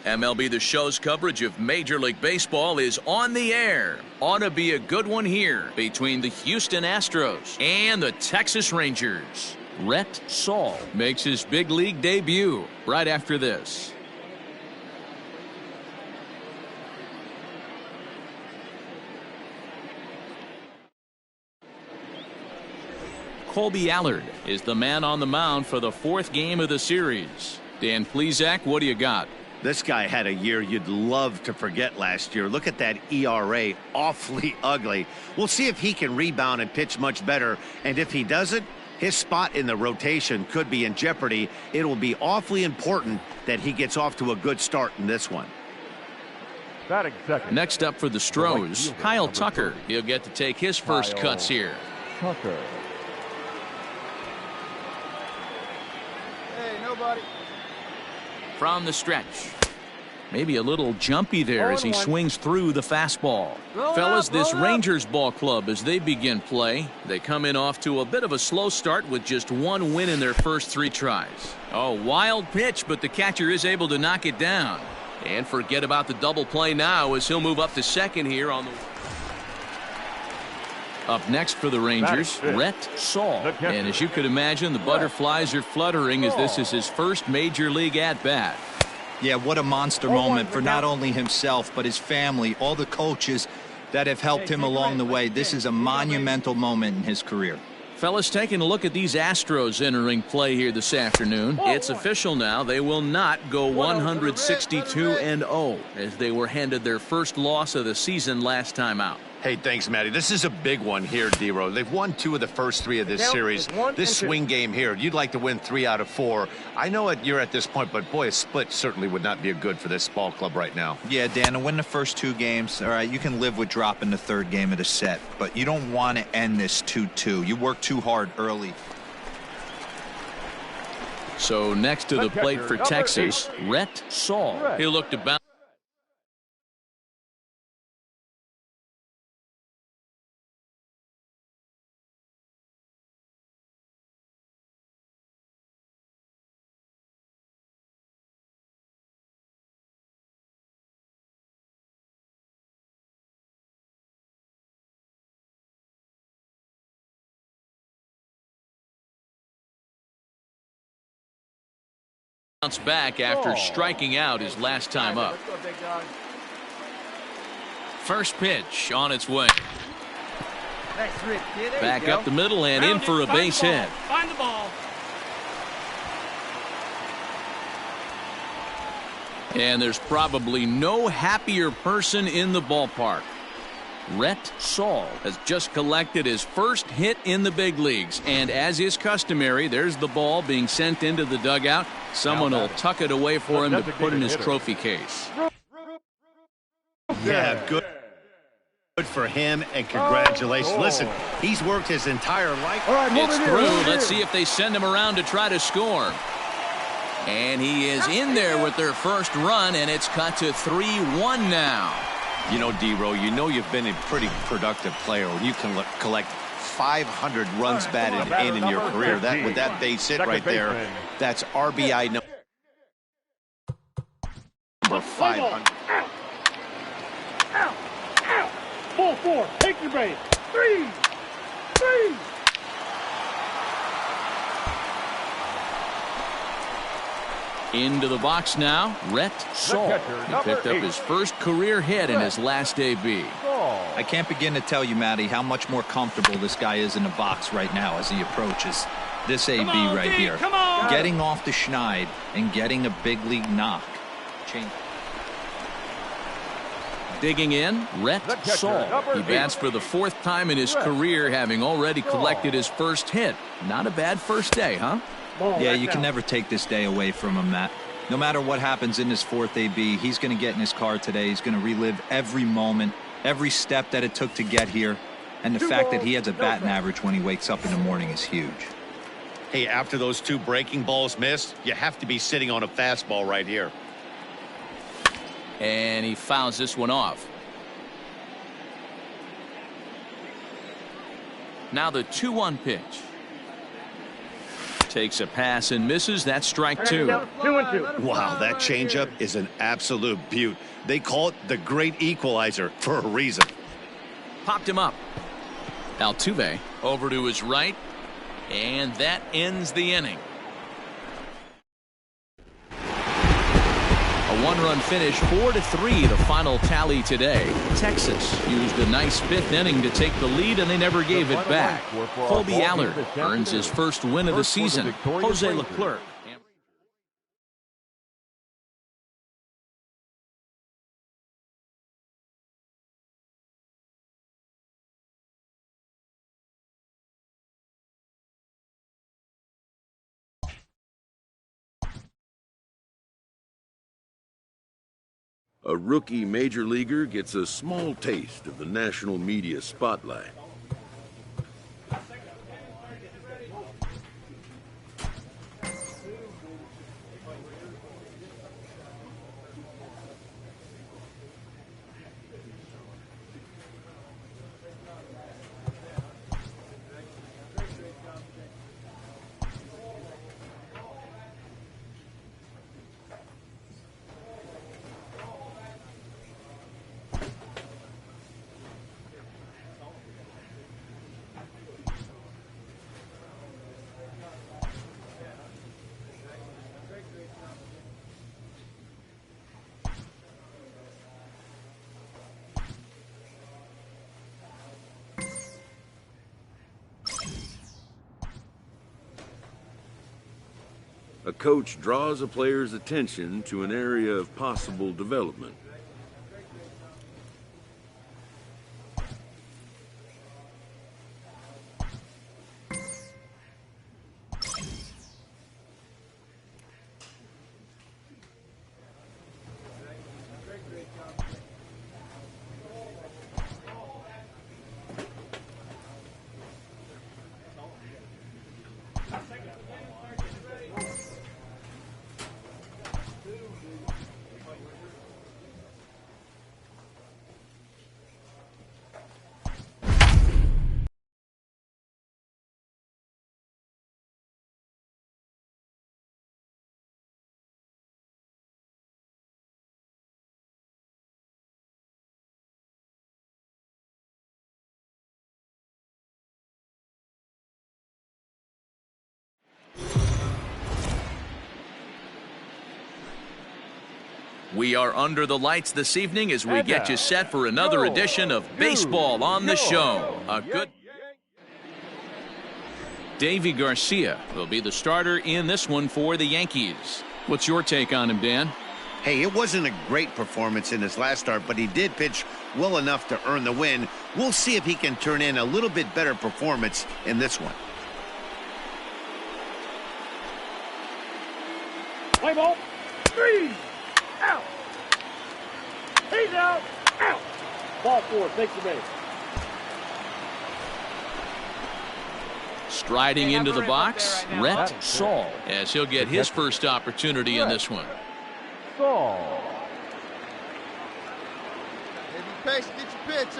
MLB The Show's coverage of Major League Baseball is on the air. Ought to be a good one here between the Houston Astros and the Texas Rangers. Rhett Saul makes his big league debut right after this. Colby Allard is the man on the mound for the fourth game of the series. Dan Plesac, what do you got? This guy had a year you'd love to forget last year. Look at that ERA, awfully ugly. We'll see if he can rebound and pitch much better. And if he doesn't, his spot in the rotation could be in jeopardy. It will be awfully important that he gets off to a good start in this one. Next up for the Stros, Kyle Tucker. He'll get to take his first cuts here. Tucker. Hey, nobody. From the stretch. Maybe a little jumpy there as he swings through the fastball. Fellas, this Rangers ball club, as they begin play, they come in off to a bit of a slow start with just one win in their first 3 tries. Oh, wild pitch, but the catcher is able to knock it down. And forget about the double play now as he'll move up to second here on the... Up next for the Rangers, Rhett Saul. And as you could imagine, the butterflies are fluttering as this is his first major league at-bat. Yeah, what a monster moment for not only himself, but his family, all the coaches that have helped him along the way. This is a monumental moment in his career. Fellas, taking a look at these Astros entering play here this afternoon. It's official now. They will not go 162-0 as they were handed their first loss of the season last time out. Hey, thanks, Matty. This is a big one here, D-Row. They've won 2 of the first 3 of this series. This swing game here, you'd like to win 3 out of 4. I know you're at this point, but boy, a split certainly would not be good for this ball club right now. Yeah, Dan, to win the first 2 games, all right, you can live with dropping the 3rd game of the set, but you don't want to end this 2-2. You work too hard early. So next to the plate for Texas, Rhett Saul. He'll look to bounce. Back after striking out his last time up. First pitch on its way. Back up the middle and in for a base hit. Find the ball. And there's probably no happier person in the ballpark. Rhett Saul has just collected his first hit in the big leagues, and as is customary, there's the ball being sent into the dugout. Someone will tuck it away for him to put in his trophy case. Yeah, good for him, and congratulations. Listen, he's worked his entire life. It's through. Let's see if they send him around to try to score. And he is in there with their first run, and it's cut to 3-1 now. You know, D-Row, you know you've been a pretty productive player when you can collect 500 runs batted in your career. That with that base hit right there, that's RBI number 500. 4-4. Take your base. 3. Into the box now, Rhett Saul. He picked up his first career hit in his last AB. I can't begin to tell you, Matty, how much more comfortable this guy is in the box right now as he approaches this AB right here. Getting off the schneid and getting a big league knock. Digging in, Rhett Saul. He bats for the 4th time in his career, having already collected his first hit. Not a bad first day, huh? Yeah, you can never take this day away from him, Matt. No matter what happens in his 4th AB, he's going to get in his car today. He's going to relive every moment, every step that it took to get here. And the fact that he has a batting average when he wakes up in the morning is huge. Hey, after those 2 breaking balls missed, you have to be sitting on a fastball right here. And he fouls this one off. Now the 2-1 pitch. Takes a pass and misses. That's strike two. 2-2. Wow, that changeup is an absolute beaut. They call it the great equalizer for a reason. Popped him up. Altuve over to his right, and that ends the inning. A one-run finish, 4-3, the final tally today. Texas used a nice fifth inning to take the lead, and they never gave it back. Colby Allard earns his first win of the season. Jose Leclerc. A rookie major leaguer gets a small taste of the national media spotlight. A coach draws a player's attention to an area of possible development. We are under the lights this evening as we get you set for another edition of Baseball on the Show. A good Davy Garcia will be the starter in this one for the Yankees. What's your take on him, Dan? Hey, it wasn't a great performance in his last start, but he did pitch well enough to earn the win. We'll see if he can turn in a little bit better performance in this one. Play ball. 3. Out. He's out. Out. Ball 4. Takes the base. Striding into the box, Rhett Saul, as he'll get his first opportunity in this one.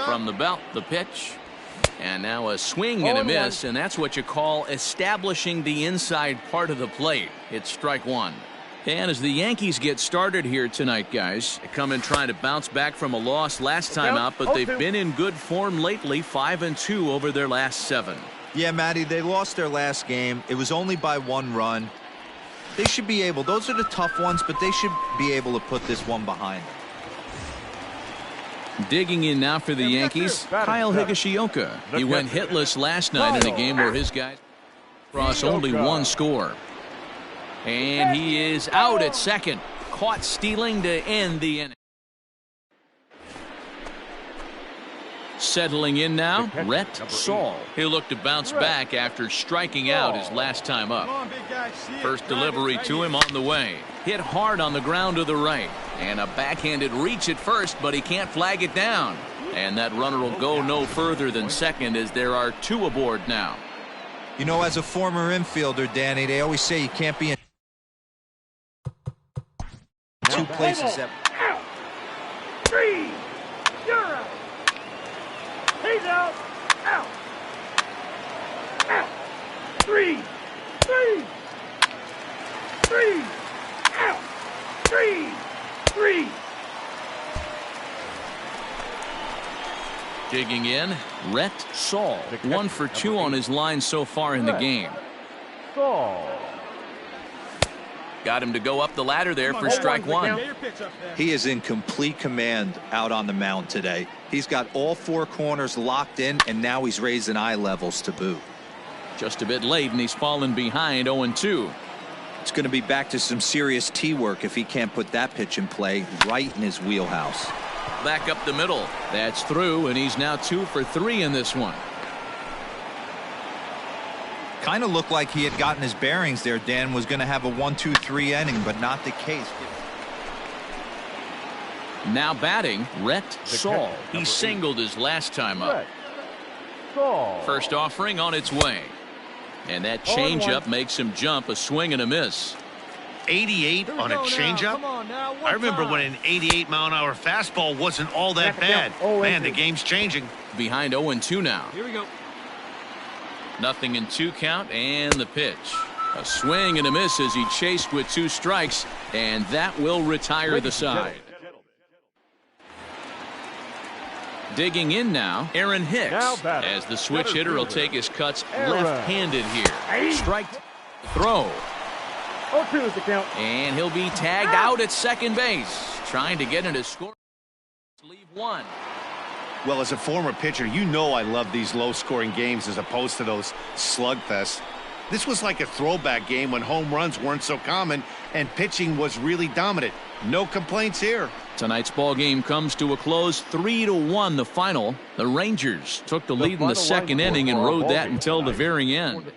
From the belt, the pitch. And now a swing and a miss, and that's what you call establishing the inside part of the plate. It's strike one. And as the Yankees get started here tonight, guys, they come in trying to bounce back from a loss last time out, but they've been in good form lately, 5-2 over their last 7. Yeah, Matty, they lost their last game. It was only by 1 run. They should be able, those are the tough ones, but they should be able to put this one behind them. Digging in now for the Yankees, Kyle Higashioka. He went hitless last night in the game where his guys cross only 1 score. And he is out at second. Caught stealing to end the inning. Settling in now, Rhett Saul. He'll look to bounce back after striking out his last time up. First delivery to him on the way. Hit hard on the ground to the right. And a backhanded reach at first, but he can't flag it down. And that runner will go no further than second as there are 2 aboard now. You know, as a former infielder, Danny, they always say you can't be in 2 places at Out. 3. You're out. He's out. Out. Out. 3. 3. Digging in, Rhett Saul. 1 for 2 on his line so far in the game. Saul. Got him to go up the ladder there for strike 1. He is in complete command out on the mound today. He's got all 4 corners locked in, and now he's raising eye levels to boot. Just a bit late, and he's fallen behind 0-2. It's going to be back to some serious tee work if he can't put that pitch in play right in his wheelhouse. Back up the middle. That's through, and he's now 2 for 3 in this one. Kind of looked like he had gotten his bearings there. Dan was going to have a 1-2-3 inning, but not the case. Now batting, Rhett Saul. He singled his last time up. First offering on its way. And that changeup makes him jump. A swing and a miss. 88 on a changeup? I remember when an 88-mile-an-hour fastball wasn't all that bad. Man, the game's changing. Behind 0-2 now. Here we go. Nothing in 2 count, and the pitch. A swing and a miss as he chased with 2 strikes, and that will retire the side. Digging in now, Aaron Hicks, as the switch hitter will take his cuts left-handed here. Strike, throw. 0-2 is the count. And he'll be tagged out at second base, trying to get into score. Leave 1. Well, as a former pitcher, you know I love these low-scoring games as opposed to those slugfests. This was like a throwback game when home runs weren't so common and pitching was really dominant. No complaints here. Tonight's ball game comes to a close, 3-1 the final. The Rangers took the lead in the second inning and rode that until the very end.